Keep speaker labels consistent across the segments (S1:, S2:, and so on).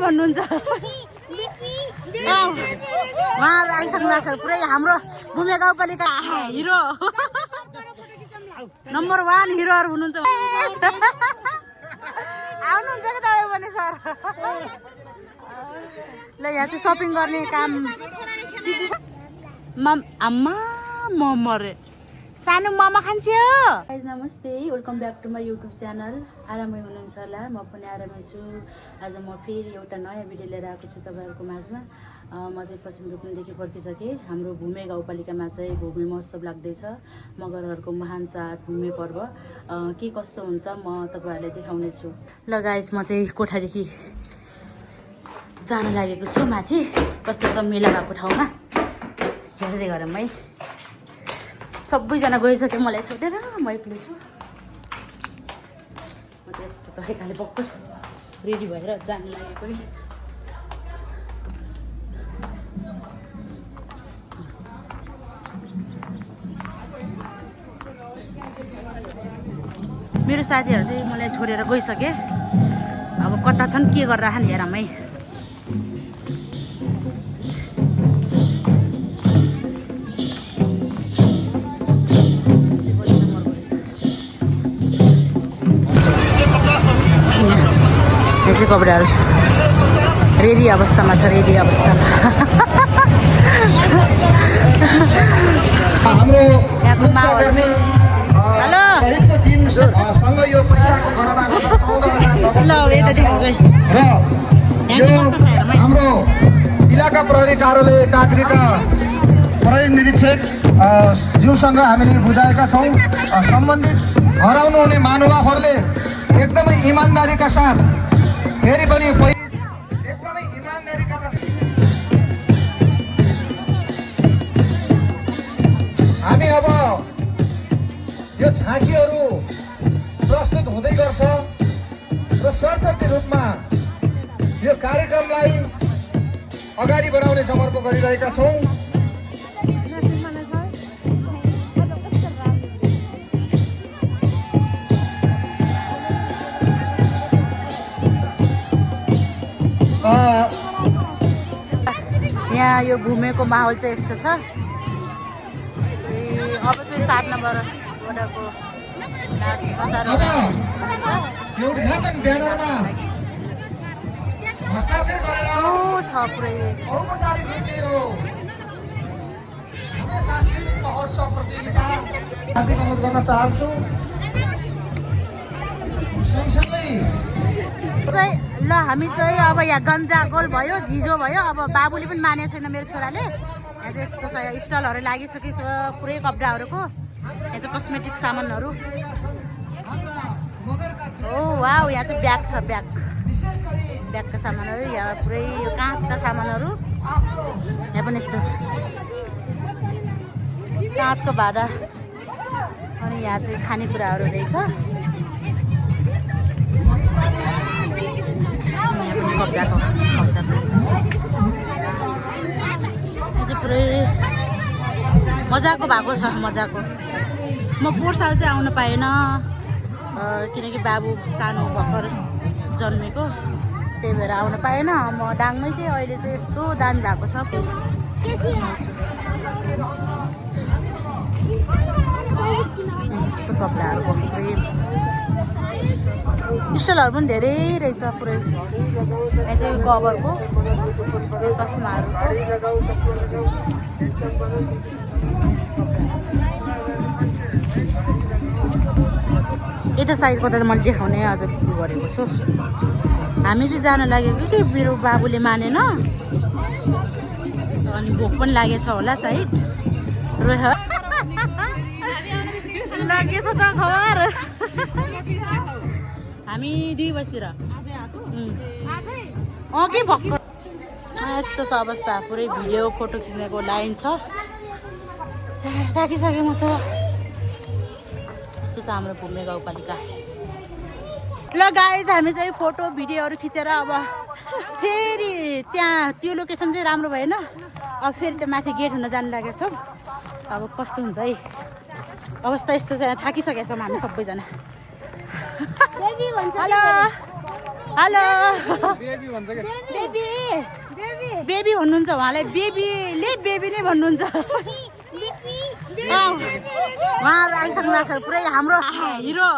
S1: भन्नुहुन्छ उहाँहरू आइसक्नु भएको छ पुरै हाम्रो भूमे गाउँपालिका हिरो नम्बर 1 हिरोहरू हुनुहुन्छ आउनुहुन्छ कि तपाईँ पनि सर ल यहाँ चाहिँ सपिङ गर्ने काम सिधै आम्मा मोमो रे सानो मोमो खान्छौ नमस्ते welcome back to my YouTube channel आरामै हुनुहुन्छ होला म पनि आरामै छु आज म फेरि एउटा नयाँ भिडियो लिएर आएको छु तपाईँहरूको माझमा म चाहिँ पश्चिम रूपन्देहीदेखि फर्किसकेँ हाम्रो भूमे गाउँपालिकामा चाहिँ भूमे महोत्सव लाग्दैछ मगरहरूको महान चाड भूमे पर्व के कस्तो हुन्छ म तपाईँहरूलाई देखाउने छु ल गाइस म चाहिँ कोठादेखि जान लागेको छु माथि कस्तो छ मेला भएको ठाउँमा हेर्दै गरौँ है सबैजना गइसक्यो मलाई छोडेर म एक्लै छु म चाहिँ यस्तो तरिकाले भक्कु रेडी भएर जान लागेको नि मेरो साथीहरू चाहिँ मलाई छोडेर गइसके अब कता छन् के गरिरहेछन् हेरौँ है चाहिँ कपडाहरू रेडी अवस्थामा छ रेडी अवस्थामा
S2: हाम्रो
S1: हेलो
S2: शहीदको दिनसँग यो पैसाको गणना गर्दा 14,000
S1: ल यता देखाउँछ
S2: हाम्रो इलाका प्रहरी कार्यालय काँक्रीका प्रहरी निरीक्षक ज्यूसँग हामीले बुझाएका छौँ सम्बन्धित हराउनु हुने महानुभावहरूले एकदमै इमान्दारीका साथ फेरि पनि एकदमै इमान्दारीका साथ हामी अब यो झाँकीहरू प्रस्तुत हुँदै गर्छ र सरस्वती रूपमा यो कार्यक्रमलाई अगाडि बढाउने समर्पण गरिरहेका छौँ
S1: यहाँ यो भूमेको माहौल चाहिँ यस्तो छ अब चाहिँ 7 नम्बर वडाको
S2: यो उद्घाटन ब्यानरमा हस्ताक्षर गरेर
S1: छ पुरै
S2: औपचारिक रूपले यो भूमे सांस्कृतिक महोत्सव प्रतियोगिता हार्दिक अनुरोध गर्न चाहन्छु सँगसँगै
S1: ल हामी चाहिँ अब यहाँ गन्जा गोल भयो झिजो भयो अब बाबुले पनि मानेको छैन मेरो छोराले यहाँ चाहिँ यस्तो छ स्टलहरू लागिसकेको छ पुरै कपडाहरूको यहाँ चाहिँ कस्मेटिक सामानहरू ओ वाउ यहाँ चाहिँ ब्याग छ ब्यागका सामानहरू यहाँ पुरै यो काँचका सामानहरू यहाँ पनि यस्तो काँचको भाडा अनि यहाँ चाहिँ खानेकुराहरू रहेछ कपडाको रहेछ पुरै मजाको भएको छ मजाको म पोहोर साल चाहिँ आउन पाएन किनकि बाबु सानो भर्खर जन्मेको त्यही भएर आउन पाएन म डाङमै थिएँ अहिले चाहिँ यस्तो दामी भएको छ यस्तो कपडाहरू पुरै स्टलहरू पनि धेरै रहेछ पुरै यहाँ चाहिँ कभरको चस्माहरू यता साइडको त मैले देखाउने अझ गरेको छु हामी चाहिँ जान लागेको कि मेरो बाबुले मानेन अनि भोक पनि लागेछ होला साइड रोह लागेछ त खबर हामी 2 बजीतिर के भक्कु यस्तो छ अवस्था पुरै भिडियो फोटो खिच्नेको लाइन छ थाकिसकेँ म त यस्तो छ हाम्रो भूमे गाउँपालिका ल गाइज हामी चाहिँ फोटो भिडियोहरू खिचेर अब फेरि त्यहाँ त्यो लोकेसन चाहिँ राम्रो भएन अब फेरि त्यो माथि गेट हुन जानु लागेको छौँ अब कस्तो हुन्छ है अवस्था यस्तो छ थाकिसकेका छौँ हामी सबैजना हेलो हेलो
S3: बेबी भन्छ के
S1: बेबी बेबी भन्नुहुन्छ उहाँलाई बेबीले बेबी नै भन्नुहुन्छ उहाँहरू आइसक्नु भएको छ पुरै हाम्रो हिरो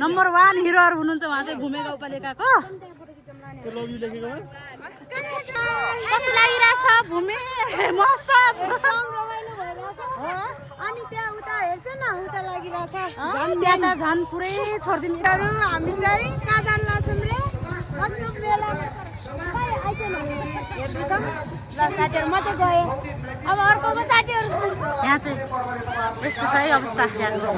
S1: नम्बर 1 हिरोहरू हुनुहुन्छ उहाँ चाहिँ घुमे गाउँपालिकाको
S3: लभ यु लेखेकोमा
S1: कस्तो लागिरहेछ घुमे मस्त
S4: अनि त्यहाँ उता हेर्छु न उता लागिरहेछ
S1: त्यहाँ त झन् पुरै छोडिदिनु
S4: हामी चाहिँ कहाँ जानु लाग्छौँ रे कस्तो बेला हेर्दैछौँ ल साथीहरू म चाहिँ गएँ अब अर्कोको साथीहरू
S1: यहाँ चाहिँ यस्तो छ है अवस्था यहाँको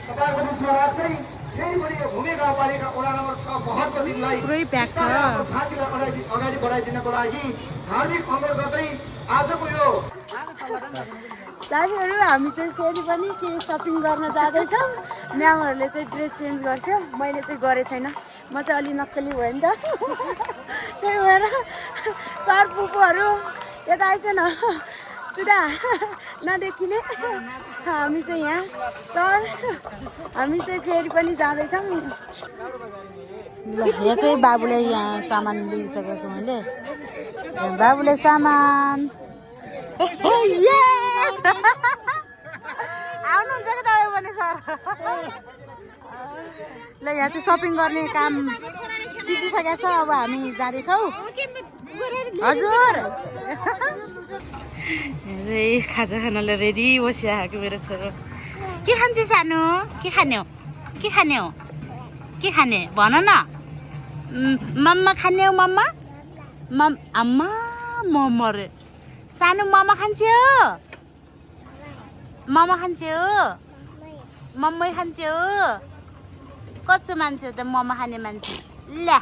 S2: तपाईँको बिचमा राख्दै फेरि पनि यो घुमे गाउँपालिका वडा नम्बर 6 महत्त्वको दिनलाई
S1: पुरै प्याक छ
S2: आफ्नो छातीलाई अगाडि बढाइदिनको लागि हार्दिक अनुरोध गर्दै आजको यो
S4: साथीहरू हामी चाहिँ फेरि पनि के सपिङ गर्न जाँदैछौँ म्यामहरूले चाहिँ ड्रेस चेन्ज गर्छ मैले चाहिँ गरेँ छैन म चाहिँ अलि नक्कली भयो नि त त्यही भएर सर पुपुहरू यता आइस न सुधा नदेखिने हामी चाहिँ यहाँ सर हामी चाहिँ फेरि पनि जाँदैछौँ
S1: ल यो चाहिँ बाबुले यहाँ सामान लिइसकेको छु मैले बाबुले सामान आउनुहुन्छ कि तपाईँ पनि सर ल यहाँ चाहिँ सपिङ गर्ने काम सिकिसकेको छ अब हामी जाँदैछौँ हजुर खाजा खानालाई रेडी बसिरहेको मेरो छोरो के खान्छौ सानो के खाने हो के खाने हो के खाने भन न मम्मा खाने हो मम्मा आम्मा मोमो रे सानो मोमो खान्छौ मोमो खान्छौ मम्मै खान्छौ कच्चो मान्छे हो त मोमो खाने मान्छे ल्या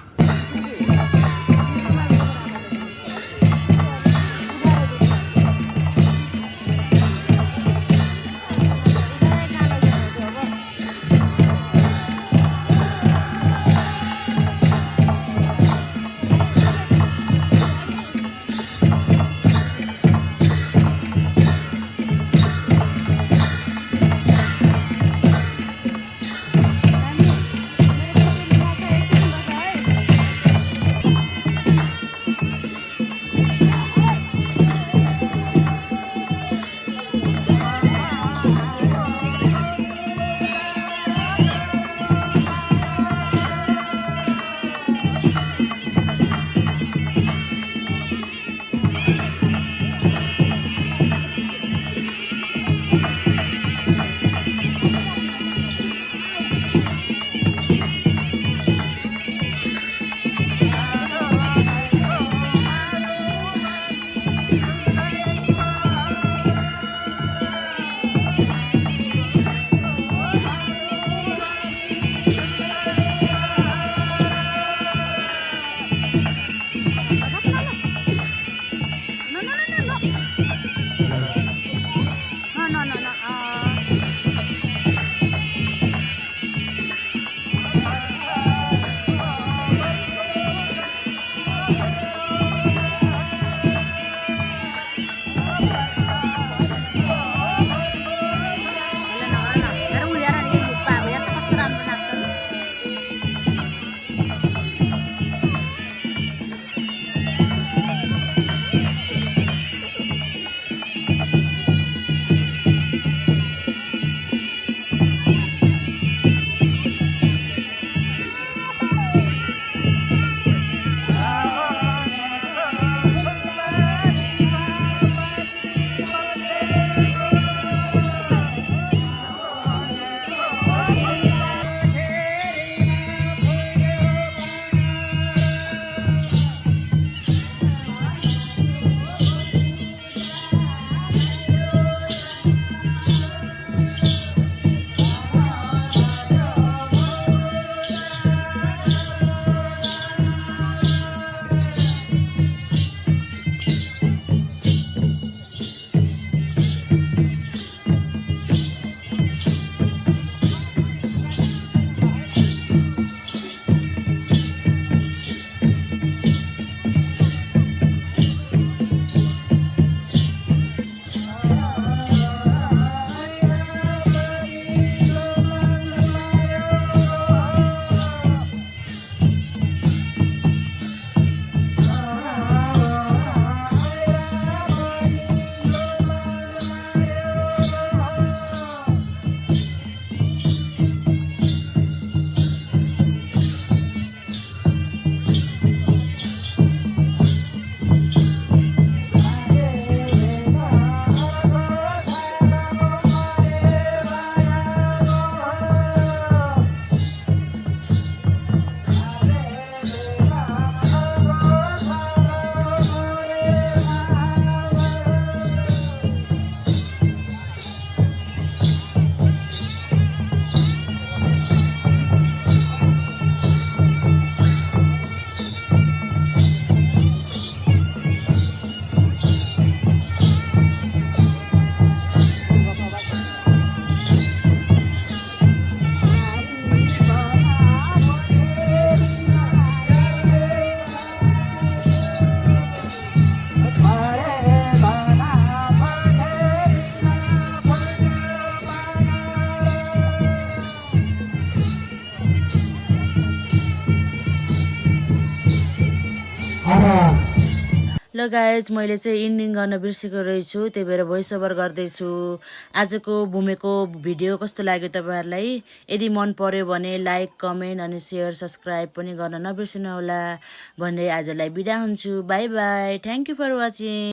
S1: ल गाइज मैले चाहिँ इन्डिङ गर्न बिर्सेको रहेछु, त्यही भएर भोइस ओभर गर्दैछु। आजको भूमिको भिडियो कस्तो लाग्यो तपाईँहरूलाई? यदि मन पर्यो भने लाइक, कमेन्ट अनि सेयर, सब्सक्राइब पनि गर्न नबिर्सिनु होला भन्दै आजलाई बिदा हुन्छु। Bye bye, thank you for watching.